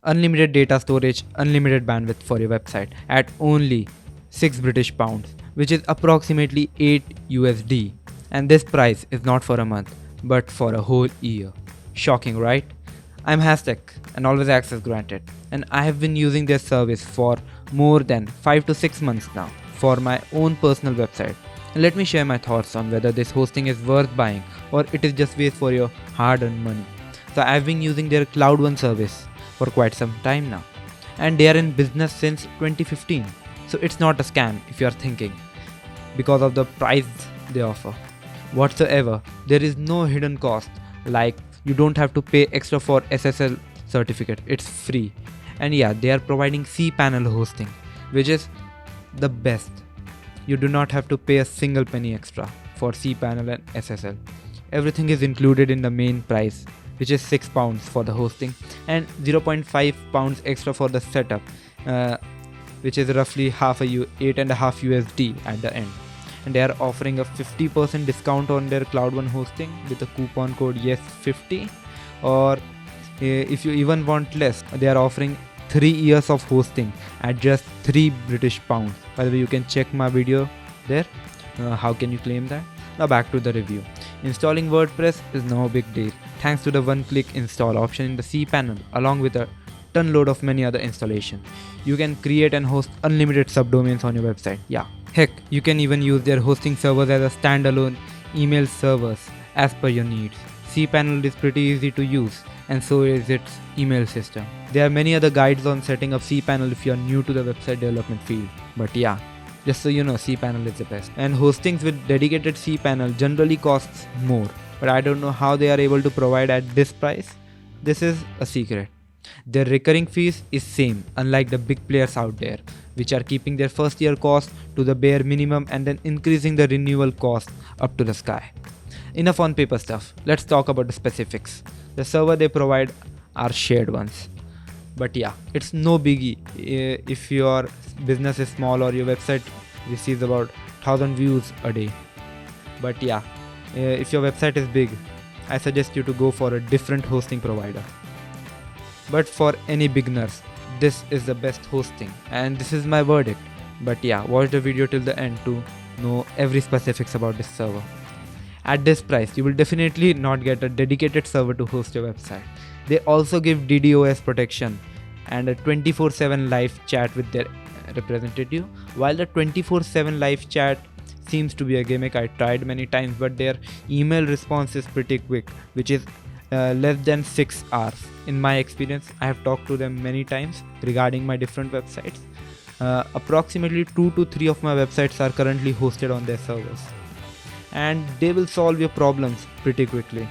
unlimited data storage, unlimited bandwidth for your website at only 6 British pounds, which is approximately 8 USD. And this price is not for a month, but for a whole year. Shocking, right? I'm Hashtag and always access granted, and I have been using their service for more than 5 to 6 months now for my own personal website. And let me share my thoughts on whether this hosting is worth buying or it is just waste for your hard-earned money. So I've been using their Cloud One service for quite some time now, and they are in business since 2015. So it's not a scam if you are thinking, because of the price they offer. Whatsoever, there is no hidden cost, like you don't have to pay extra for SSL certificate, it's free. And yeah, they are providing cPanel hosting, which is the best. You do not have to pay a single penny extra for cPanel and SSL. Everything is included in the main price, which is £6 for the hosting and 0.5 pounds extra for the setup, which is roughly 8.5 USD at the end. And they are offering a 50% discount on their Cloud One hosting with the coupon code YES50, or if you even want less, they are offering 3 years of hosting at just 3 British pounds. By the way, you can check my video there. How can you claim that? Now back to the review. Installing WordPress is no big deal thanks to the one-click install option in the cPanel, along with a ton load of many other installations. You can create and host unlimited subdomains on your website. Yeah, heck, you can even use their hosting servers as a standalone email servers as per your needs. cPanel is pretty easy to use, and so is its email system. There are many other guides on setting up cPanel if you are new to the website development field. But yeah, just so you know, cPanel is the best. And hostings with dedicated cPanel generally costs more, but I don't know how they are able to provide at this price. This is a secret. Their recurring fees is same, unlike the big players out there, which are keeping their first year cost to the bare minimum and then increasing the renewal cost up to the sky. Enough on paper stuff, let's talk about the specifics. The server they provide are shared ones. But yeah, it's no biggie if your business is small or your website receives about 1000 views a day. But yeah, if your website is big, I suggest you to go for a different hosting provider. But for any beginners, this is the best hosting, and this is my verdict. But yeah, watch the video till the end to know every specifics about this server. At this price, you will definitely not get a dedicated server to host your website. They also give DDoS protection and a 24/7 live chat with their representative. While the 24/7 live chat seems to be a gimmick, I tried many times, but their email response is pretty quick, which is less than 6 hours. In my experience, I have talked to them many times regarding my different websites. Approximately 2 to 3 of my websites are currently hosted on their servers, and they will solve your problems pretty quickly.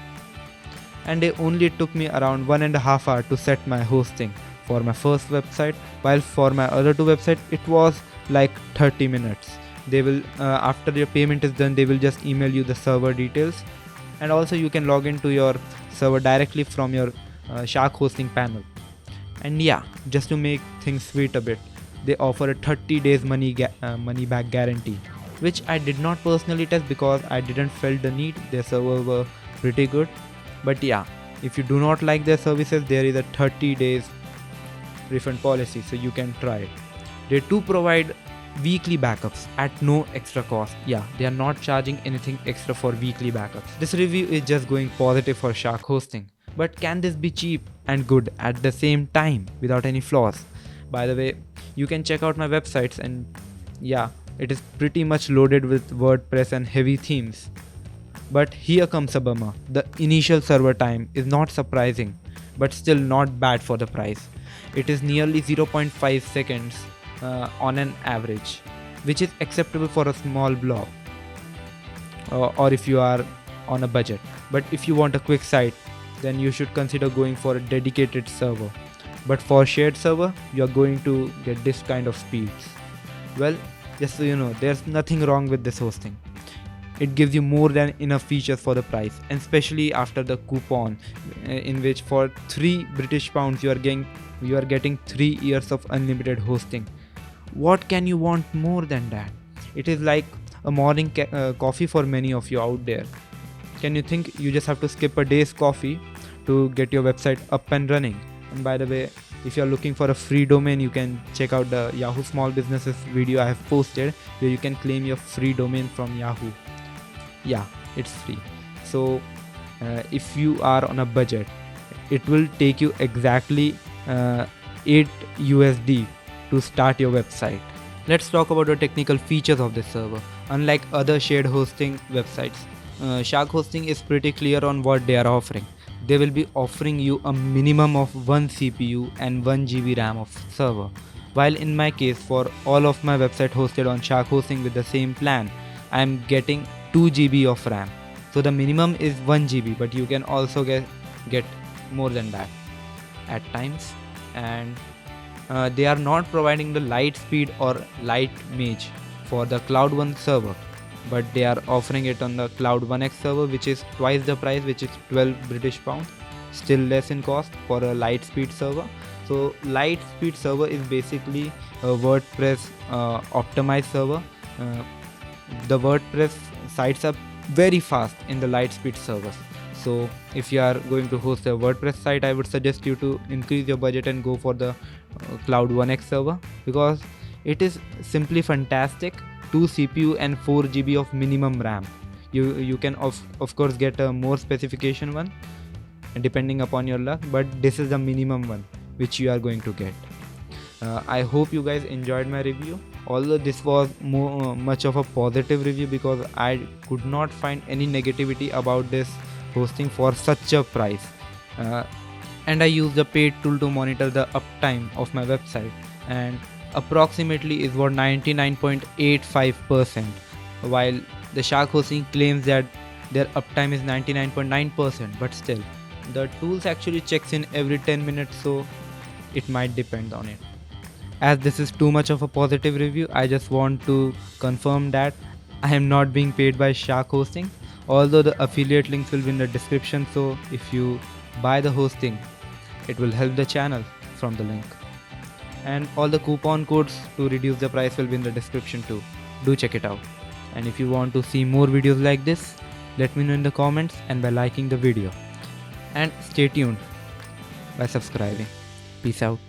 And it only took me around 1.5 hours to set my hosting for my first website, while for my other 2 websites it was like 30 minutes. They will after your payment is done, they will just email you the server details, and also you can log into your server directly from your Shark hosting panel. And yeah, just to make things sweet a bit, they offer a 30 days money back guarantee, which I did not personally test because I didn't felt the need. Their servers were pretty good. But yeah, if you do not like their services, there is a 30 days refund policy, so you can try it. They do provide weekly backups at no extra cost. Yeah, they are not charging anything extra for weekly backups. This review is just going positive for Shark hosting. But can this be cheap and good at the same time without any flaws? By the way, you can check out my websites, and yeah, it is pretty much loaded with WordPress and heavy themes. But here comes a bummer. The initial server time is not surprising, but still not bad for the price. It is nearly 0.5 seconds on an average, which is acceptable for a small blog or if you are on a budget. But if you want a quick site, then you should consider going for a dedicated server. But for shared server, you are going to get this kind of speeds. Well, just so you know, there's nothing wrong with this hosting. It gives you more than enough features for the price, and especially after the coupon, in which for 3 British pounds you are getting 3 years of unlimited hosting. What can you want more than that? It is like a morning coffee for many of you out there. Can you think you just have to skip a day's coffee to get your website up and running? And by the way, if you are looking for a free domain, you can check out the Yahoo Small Businesses video I have posted, where you can claim your free domain from Yahoo. Yeah, it's free. So if you are on a budget, it will take you exactly 8 USD to start your website. Let's talk about the technical features of this server. Unlike other shared hosting websites, Shark Hosting is pretty clear on what they are offering. They will be offering you a minimum of 1 CPU and 1 GB RAM of server. While in my case, for all of my website hosted on Shark Hosting with the same plan, I am getting 2 GB of RAM. So the minimum is 1 GB, but you can also get more than that at times. And they are not providing the light speed or light mage for the Cloud One server, but they are offering it on the Cloud 1X server, which is twice the price, which is 12 British pounds, still less in cost for a light speed server. So light speed server is basically a WordPress optimized server. The WordPress sites are very fast in the light speed servers. So if you are going to host a WordPress site, I would suggest you to increase your budget and go for the Cloud 1X server, because it is simply fantastic. 2 CPU and 4 GB of minimum RAM. You can of course get a more specification one depending upon your luck, but this is the minimum one which you are going to get. I hope you guys enjoyed my review, although this was much of a positive review, because I could not find any negativity about this hosting for such a price. And I used a paid tool to monitor the uptime of my website, and approximately is what 99.85%, while the Shark Hosting claims that their uptime is 99.9%, but still the tools actually checks in every 10 minutes, so it might depend on it. As this is too much of a positive review, I just want to confirm that I am not being paid by Shark Hosting, although the affiliate links will be in the description, so if you buy the hosting, it will help the channel from the link. And all the coupon codes to reduce the price will be in the description too. Do check it out. And if you want to see more videos like this, let me know in the comments and by liking the video. And stay tuned by subscribing. Peace out.